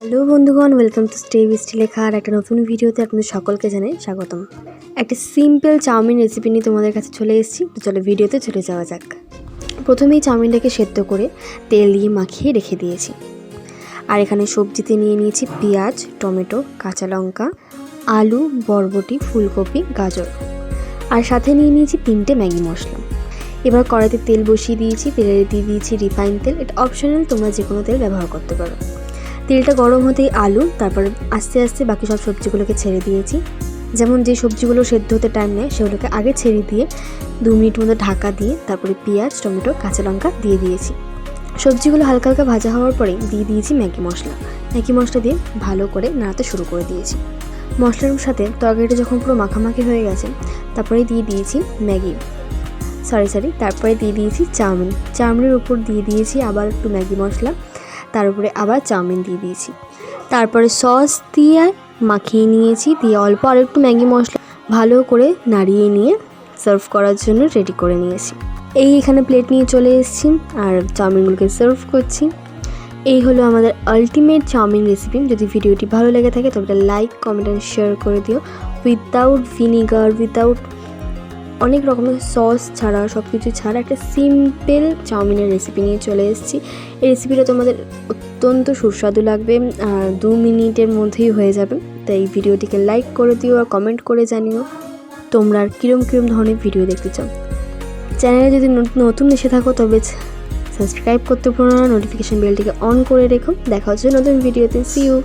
Hello বন্ধুগণ, welcome to ᴅᴏᴟᴜ আর একটা নতুন ভিডিওতে আপনাদের সকলকে জানাই স্বাগতম। একটা সিম্পল চাউমিন রেসিপি নিয়ে তোমাদের কাছে চলে এসেছি। তো চলো ভিডিওতে চলে যাওয়া যাক। প্রথমেই চাউমিনটাকে সেদ্ধ করে তেল দিয়ে মাখিয়ে রেখে দিয়েছি। আর এখানে সবজিতে নিয়ে নিয়েছি পেঁয়াজ, টমেটো, কাঁচা লঙ্কা, আলু, বরবটি, ফুলকপি, গাজর, আর সাথে নিয়ে নিয়েছি 3টে ম্যাগি মশলা। এবার কড়াইতে তেল বসিয়ে দিয়েছি। তেলে দিয়ে দিয়েছি রিফাইন তেল। এটা অপশনাল, তোমরা যে কোনো তেল ব্যবহার করতে পারো। তেলটা গরম হতেই আলু, তারপরে আস্তে আস্তে বাকি সব সবজিগুলোকে ছেড়ে দিয়েছি। যেমন যে সবজিগুলো সেদ্ধ হতে টাইম নেয় সেগুলোকে আগে ছেড়ে দিয়ে 2 মিনিট মতো ঢাকা দিয়ে তারপরে পেঁয়াজ, টমেটো, কাঁচা লঙ্কা দিয়ে দিয়েছি। সবজিগুলো হালকা হালকা ভাজা হওয়ার পরে দিয়ে দিয়েছি ম্যাগি মশলা। ম্যাগি মশলা দিয়ে ভালো করে নাড়াতে শুরু করে দিয়েছি। মশলার সাথে তরকারিটা যখন পুরো মাখামাখি হয়ে গেছে তারপরে দিয়ে দিয়েছি তারপরে দিয়ে দিয়েছি চাউমিনের উপর দিয়ে দিয়েছি আবার একটু ম্যাগি মশলা, তার উপরে আবার চাউমিন দিয়ে দিয়েছি। তারপরে সস দিয়ে মাখিয়ে নিয়েছি, দিয়ে অল্প আর একটু ম্যাগি মশলা ভালো করে নাড়িয়ে নিয়ে সার্ভ করার জন্য রেডি করে নিয়েছি। এখানে প্লেট নিয়ে চলে এসেছি আর চাউমিনগুলোকে সার্ভ করছি। এই হলো আমাদের আলটিমেট চাউমিন রেসিপি। যদি ভিডিওটি ভালো লেগে থাকে তবে লাইক, কমেন্ট অ্যান্ড শেয়ার করে দিও। উইদাউট ভিনিগার, উইদাউট অনেক রকমের সস ছাড়া, সব কিছু ছাড়া একটা সিম্পল চাউমিনের রেসিপি নিয়ে চলে এসেছি। এই রেসিপিটা তোমাদের অত্যন্ত সুস্বাদু লাগবে আর 2 মিনিটের মধ্যেই হয়ে যাবে। তাই ভিডিওটিকে লাইক করে দিও আর কমেন্ট করে জানিও তোমরা আর কিরম ধরনের ভিডিও দেখতে চাও। চ্যানেলে যদি নতুন এসে থাকো তবে সাবস্ক্রাইব করতে ভুলো না, নোটিফিকেশান বেলটিকে অন করে রেখো। দেখা হচ্ছে নতুন ভিডিওতে। See you.